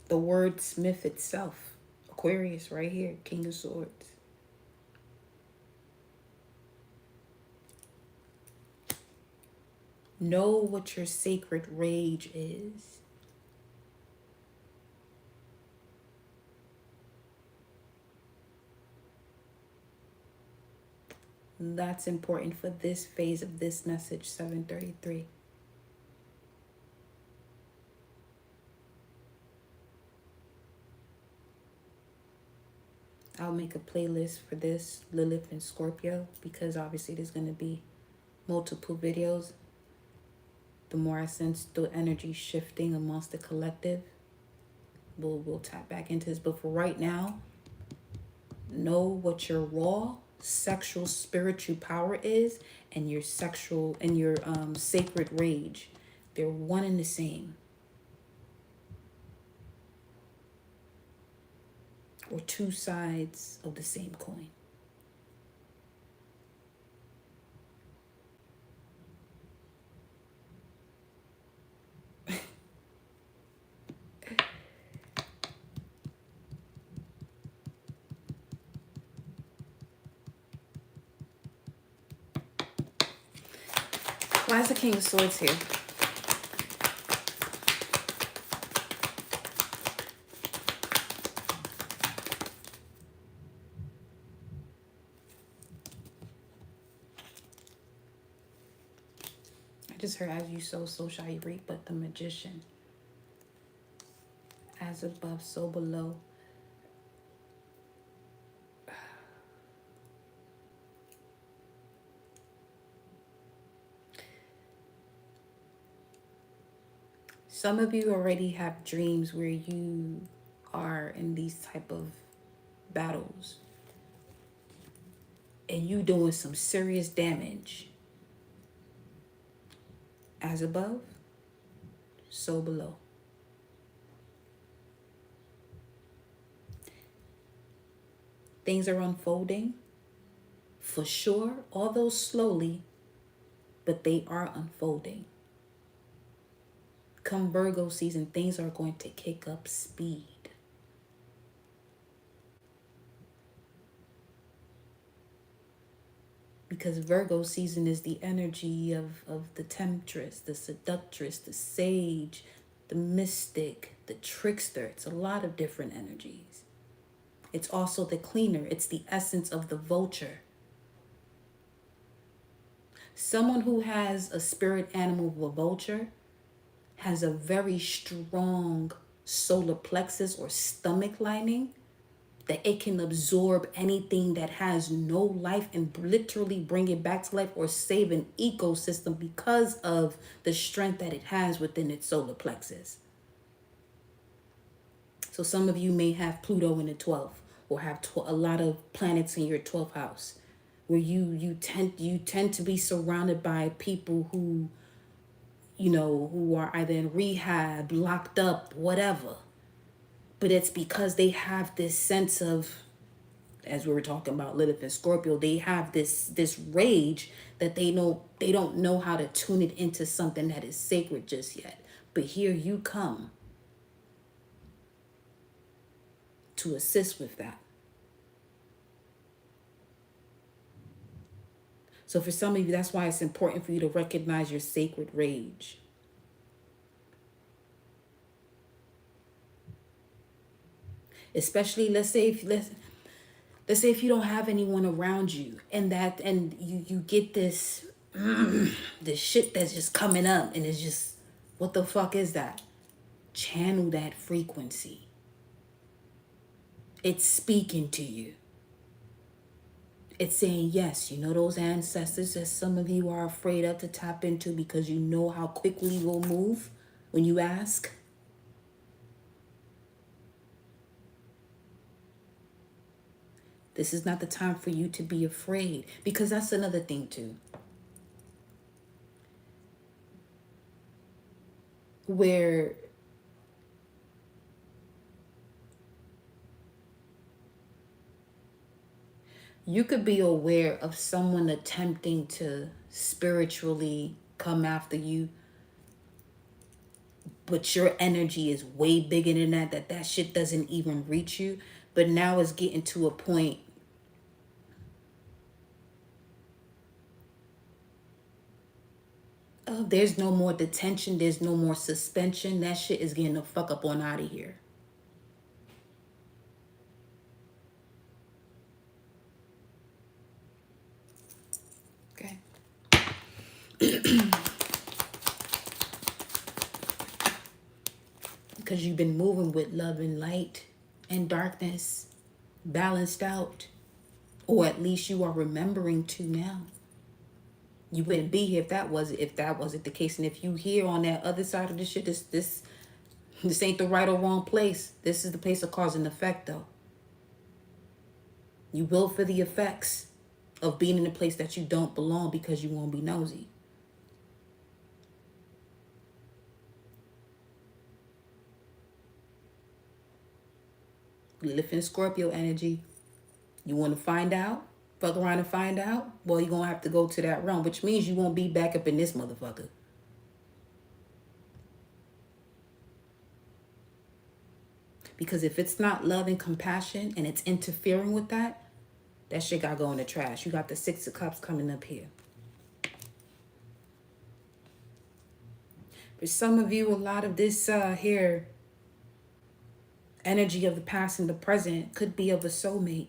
A: The wordsmith itself. Aquarius right here. King of Swords. Know what your sacred rage is. That's important for this phase of this message, 733. I'll make a playlist for this, Lilith and Scorpio, because obviously there's going to be multiple videos. The more I sense the energy shifting amongst the collective, we'll tap back into this. But for right now, know what your raw sexual spiritual power is, and your sexual and your sacred rage. They're one and the same, or two sides of the same coin. Why is the King of Swords here? I just heard, as you sow, so shall you reap. But the Magician, as above, so below. Some of you already have dreams where you are in these type of battles and you doing some serious damage. As above, so below. Things are unfolding, for sure, although slowly, but they are unfolding. Come Virgo season, things are going to kick up speed. Because Virgo season is the energy of the temptress, the seductress, the sage, the mystic, the trickster. It's a lot of different energies. It's also the cleaner. It's the essence of the vulture. Someone who has a spirit animal of a vulture has a very strong solar plexus or stomach lining that it can absorb anything that has no life and literally bring it back to life or save an ecosystem because of the strength that it has within its solar plexus. So some of you may have Pluto in the 12th or have a lot of planets in your 12th house, where you tend to be surrounded by people who, you know, who are either in rehab, locked up, whatever. But it's because they have this sense of, as we were talking about Lilith and Scorpio, they have this rage that they don't know how to tune it into something that is sacred just yet. But here you come to assist with that. So for some of you, that's why it's important for you to recognize your sacred rage. Especially, let's say if you don't have anyone around you, and you get this this shit that's just coming up, and it's just, what the fuck is that? Channel that frequency. It's speaking to you. It's saying, yes, you know those ancestors that some of you are afraid of to tap into because you know how quickly we'll move when you ask? This is not the time for you to be afraid, because that's another thing too. Where you could be aware of someone attempting to spiritually come after you, but your energy is way bigger than that shit doesn't even reach you. But now it's getting to a point of. There's no more detention. There's no more suspension. That shit is getting the fuck up on out of here. Okay. Because you've been moving with love and light and darkness balanced out. Or at least you are remembering to now. You wouldn't be here if that wasn't the case. And if you here on that other side of the shit, this ain't the right or wrong place. This is the place of cause and effect, though. You will feel the effects of being in a place that you don't belong because you won't be nosy. You live in Scorpio energy. You want to find out? Fuck around and find out? Well, you're going to have to go to that realm, which means you won't be back up in this motherfucker. Because if it's not love and compassion and it's interfering with that, that shit got to go in the trash. You got the Six of Cups coming up here. For some of you, a lot of this here energy of the past and the present could be of a soulmate.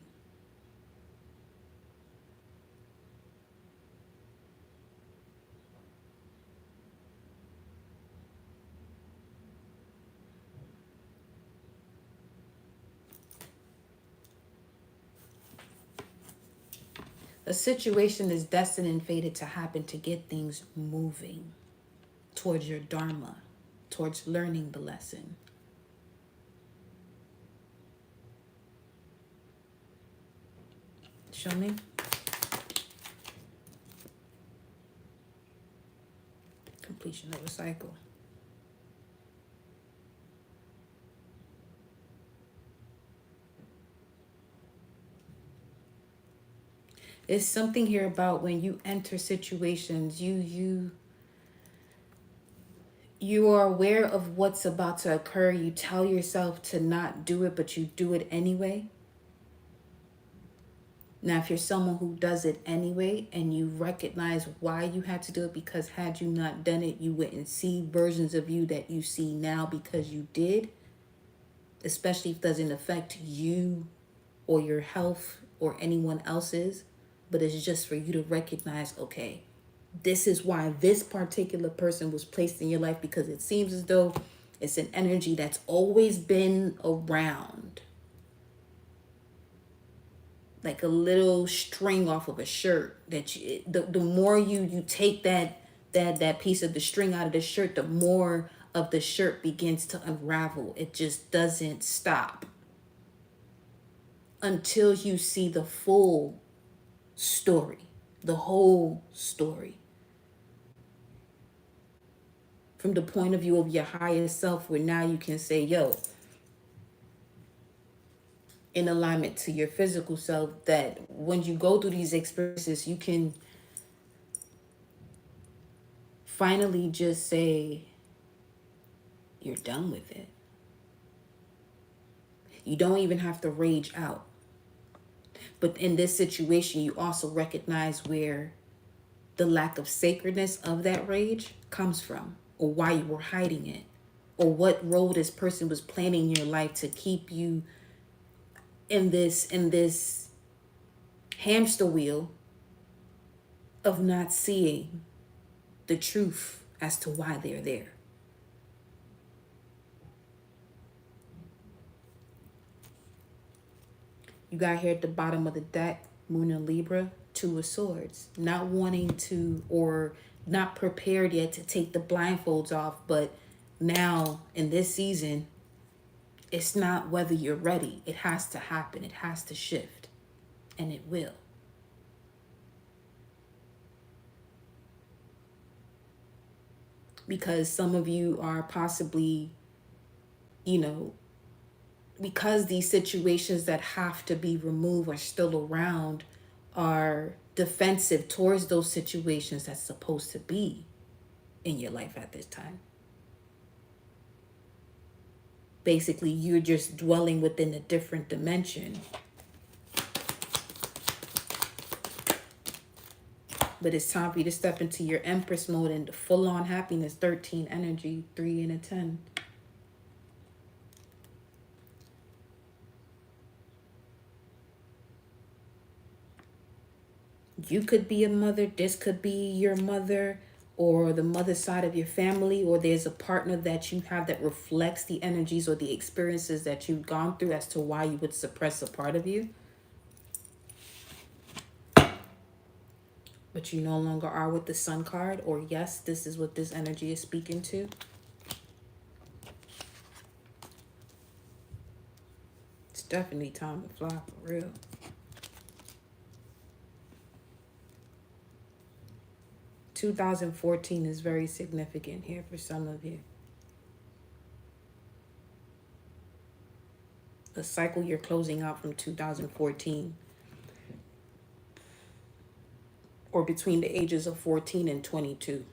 A: A situation is destined and fated to happen to get things moving towards your dharma, towards learning the lesson. Show me. Completion of a cycle. There's something here about when you enter situations, you are aware of what's about to occur. You tell yourself to not do it, but you do it anyway. Now, if you're someone who does it anyway and you recognize why you had to do it, because had you not done it, you wouldn't see versions of you that you see now because you did, especially if it doesn't affect you or your health or anyone else's, but it's just for you to recognize, okay, this is why this particular person was placed in your life, because it seems as though it's an energy that's always been around. Like a little string off of a shirt that you, the more you take that piece of the string out of the shirt, the more of the shirt begins to unravel. It just doesn't stop until you see the full story, the whole story. From the point of view of your higher self, where now you can say, yo, in alignment to your physical self, that when you go through these experiences, you can finally just say you're done with it. You don't even have to rage out. But in this situation, you also recognize where the lack of sacredness of that rage comes from, or why you were hiding it, or what role this person was playing in your life to keep you in this hamster wheel of not seeing the truth as to why they're there. You got here at the bottom of the deck, Moon and Libra, Two of Swords. Not wanting to, or not prepared yet to take the blindfolds off, but now in this season, it's not whether you're ready. It has to happen. It has to shift. And it will. Because some of you are possibly, because these situations that have to be removed are still around, are defensive towards those situations that's supposed to be in your life at this time. Basically, you're just dwelling within a different dimension. But it's time for you to step into your Empress mode and full-on happiness. 13 energy, 3 and a 10. You could be a mother. This could be your mother or the mother side of your family, or there's a partner that you have that reflects the energies or the experiences that you've gone through as to why you would suppress a part of you. But you no longer are with the Sun card, or yes, this is what this energy is speaking to. It's definitely time to fly for real. "2014 is very significant here for some of you. The cycle you're closing out from 2014, or between the ages of 14 and 22.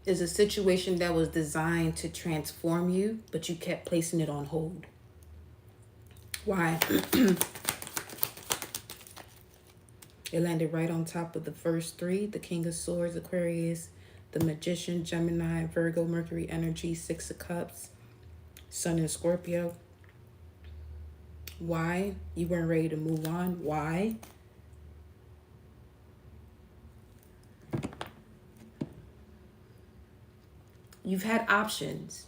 A: Is a situation that was designed to transform you, but you kept placing it on hold. Why? It landed right on top of the first three: the King of Swords, Aquarius, the Magician, Gemini, Virgo, Mercury energy, 6 of Cups, Sun and Scorpio. Why? You weren't ready to move on. Why? You've had options,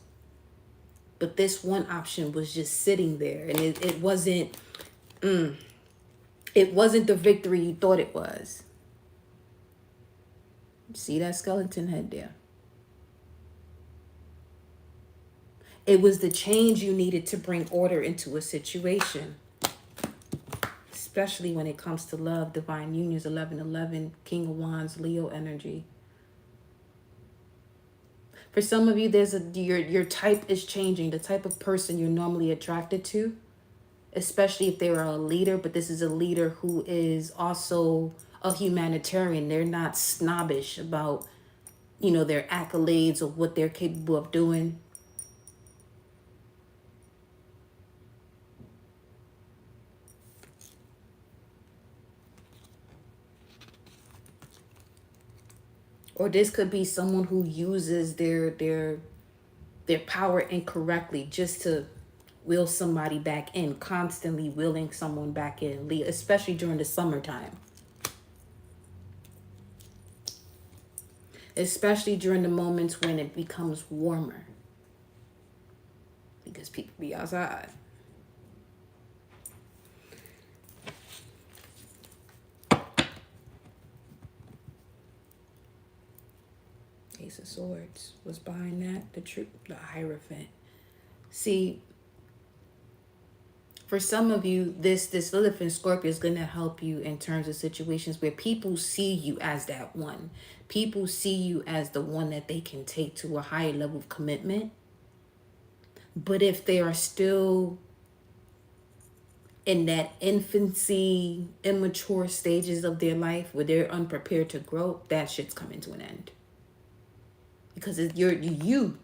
A: but this one option was just sitting there, and it wasn't it wasn't the victory you thought it was. See that skeleton head there? It was the change you needed to bring order into a situation, especially when it comes to love. Divine unions, 1111, King of Wands, Leo energy. For some of you, there's your type is changing. The type of person you're normally attracted to, especially if they are a leader, but this is a leader who is also a humanitarian. They're not snobbish about, their accolades or what they're capable of doing. Or this could be someone who uses their power incorrectly just to will somebody back in, constantly willing someone back in, especially during the summertime. Especially during the moments when it becomes warmer. Because people be outside. Ace of Swords was behind that. The Hierophant. See, for some of you, this Lilith and Scorpio is going to help you in terms of situations where people see you as that one. People see you as the one that they can take to a higher level of commitment. But if they are still in that infancy, immature stages of their life where they're unprepared to grow, that shit's coming to an end. Because you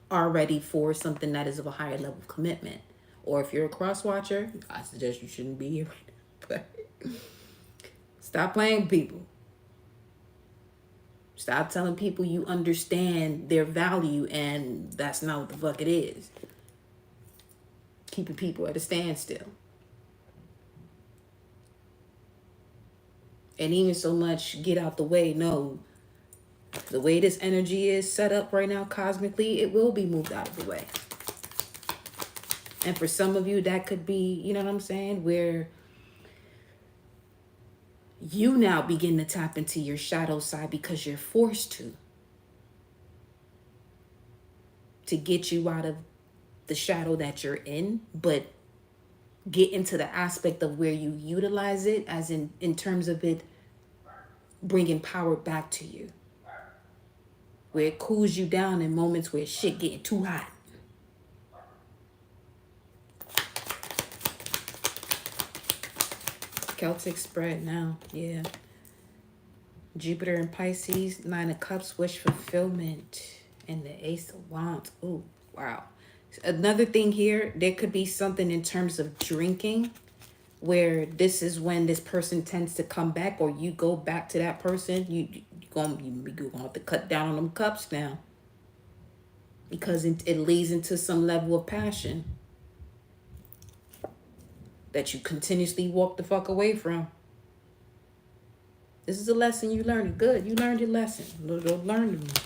A: are ready for something that is of a higher level of commitment. Or if you're a cross watcher, I suggest you shouldn't be here right now. But stop playing with people. Stop telling people you understand their value and that's not what the fuck it is. Keeping people at a standstill. And even so much, get out the way. No, the way this energy is set up right now cosmically, it will be moved out of the way. And for some of you, that could be, you know what I'm saying, where you now begin to tap into your shadow side because you're forced to get you out of the shadow that you're in, but get into the aspect of where you utilize it, as in terms of it bringing power back to you, where it cools you down in moments where shit getting too hot. Celtic spread now, yeah. Jupiter and Pisces, 9 of Cups, wish fulfillment, and the Ace of Wands. Ooh, Wow. Another thing here, there could be something in terms of drinking where this is when this person tends to come back, or you go back to that person. You're gonna have to cut down on them cups now, because it leads into some level of passion that you continuously walk the fuck away from. This is a lesson you learned. Good, you learned your lesson. Learn it.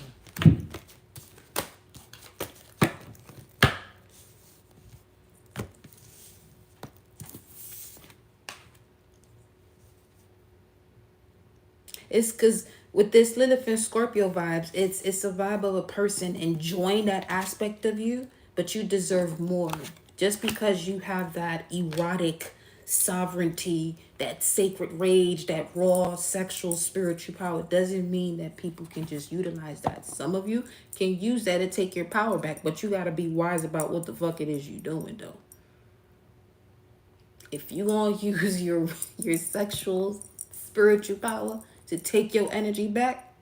A: It's because with this Lilith and Scorpio vibes, it's a vibe of a person enjoying that aspect of you, but you deserve more. Just because you have that erotic sovereignty, that sacred rage, that raw sexual spiritual power, doesn't mean that people can just utilize that. Some of you can use that to take your power back, but you got to be wise about what the fuck it is you doing, though. If you gonna use your sexual spiritual power to take your energy back,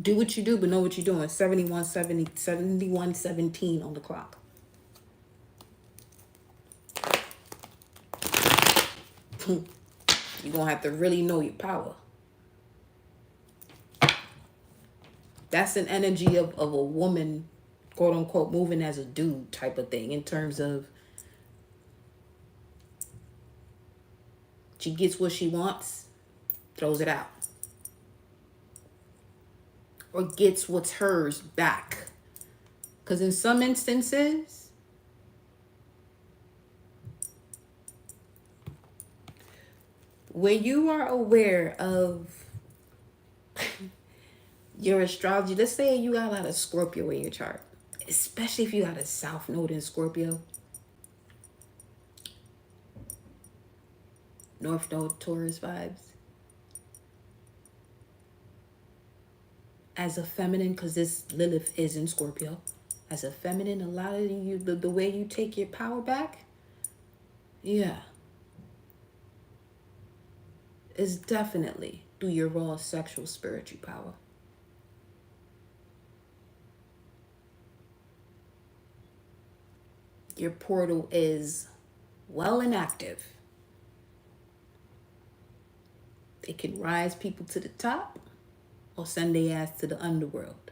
A: do what you do, but know what you're doing. 7117 on the clock. You're gonna have to really know your power. That's an energy of a woman, quote unquote, moving as a dude type of thing, in terms of she gets what she wants, throws it out, or gets what's hers back. Because in some instances, when you are aware of your astrology, let's say you got a lot of Scorpio in your chart, especially if you got a South Node in Scorpio, North Node Taurus vibes. As a feminine, because this Lilith is in Scorpio, as a feminine, a lot of you, the way you take your power back, yeah, is definitely through your raw sexual spiritual power. Your portal is well and active. It can rise people to the top or send their ass to the underworld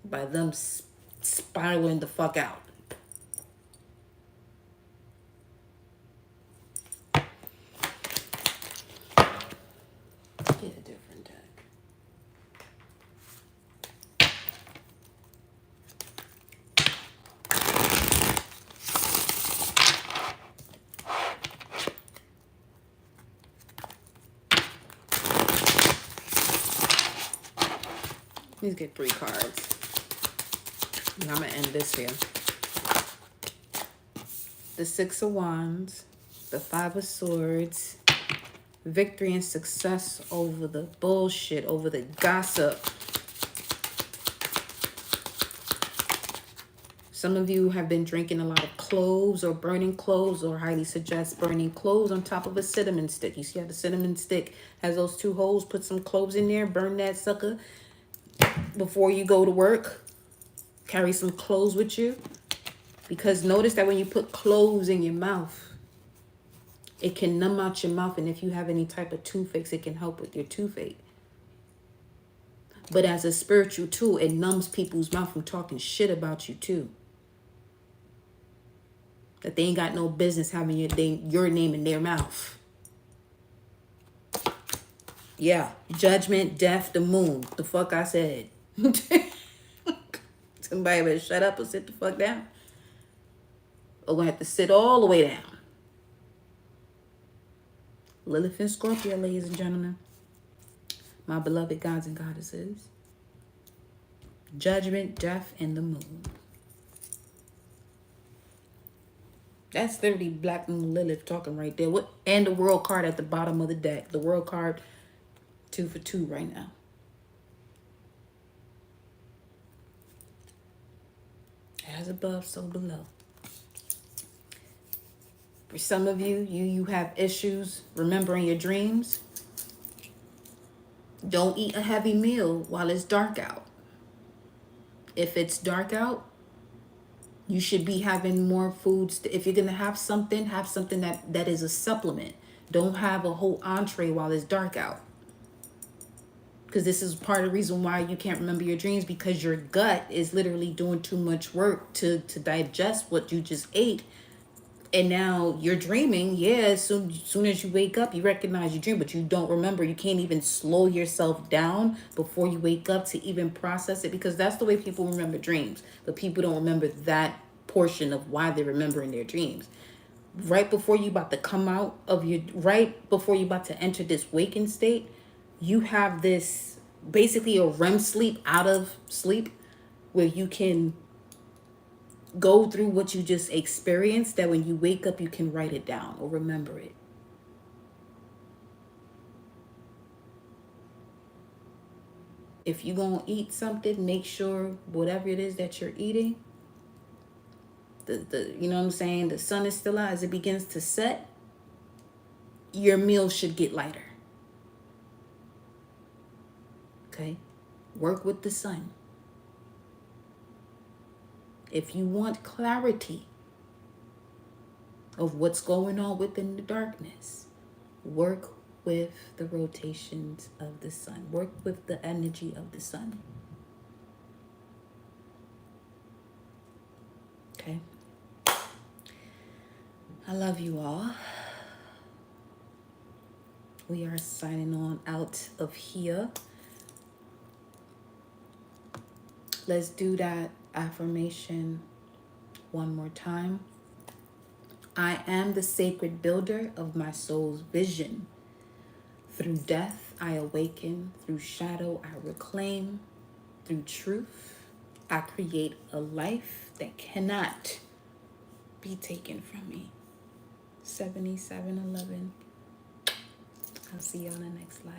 A: by them spiraling the fuck out. Get a different deck. Let's get 3 cards. And I'm going to end this here. The 6 of Wands, the 5 of Swords, victory and success over the bullshit, over the gossip. Some of you have been drinking a lot of cloves or burning cloves, or highly suggest burning cloves on top of a cinnamon stick. You see how the cinnamon stick has those 2 holes? Put some cloves in there, burn that sucker before you go to work. Carry some cloves with you. Because notice that when you put cloves in your mouth, it can numb out your mouth. And if you have any type of toothaches, it can help with your toothache. But as a spiritual tool, it numbs people's mouth from talking shit about you too. That they ain't got no business having your name in their mouth. Yeah. Judgment, death, the moon. The fuck I said. Somebody better shut up or sit the fuck down. Or gonna have to sit all the way down. Lilith and Scorpio, ladies and gentlemen. My beloved gods and goddesses. Judgment, death, and the moon. That's literally Black Moon Lilith talking right there. What? And the World card at the bottom of the deck. The World card, 2 for 2 right now. As above, so below. For some of you, you have issues remembering your dreams. Don't eat a heavy meal while it's dark out. If it's dark out, you should be having more foods. If you're going to have something that is a supplement. Don't have a whole entree while it's dark out. Because this is part of the reason why you can't remember your dreams, because your gut is literally doing too much work to digest what you just ate. And now you're dreaming. Yeah, as soon as you wake up, you recognize your dream, but you don't remember. You can't even slow yourself down before you wake up to even process it, because that's the way people remember dreams. But people don't remember that portion of why they're remembering their dreams. Right before you about to come out of right before you about to enter this waking state, you have this basically a REM sleep out of sleep, where you can go through what you just experienced, that when you wake up you can write it down or remember it. If you're gonna eat something, make sure whatever it is that you're eating, the you know what I'm saying, the sun is still out. As it begins to set, your meal should get lighter. Okay? Work with the sun. If you want clarity of what's going on within the darkness, work with the rotations of the sun. Work with the energy of the sun. Okay? I love you all. We are signing on out of here. Let's do that affirmation one more time. I am the sacred builder of my soul's vision. Through death, I awaken. Through shadow, I reclaim. Through truth, I create a life that cannot be taken from me. 7711. I'll see you on the next live.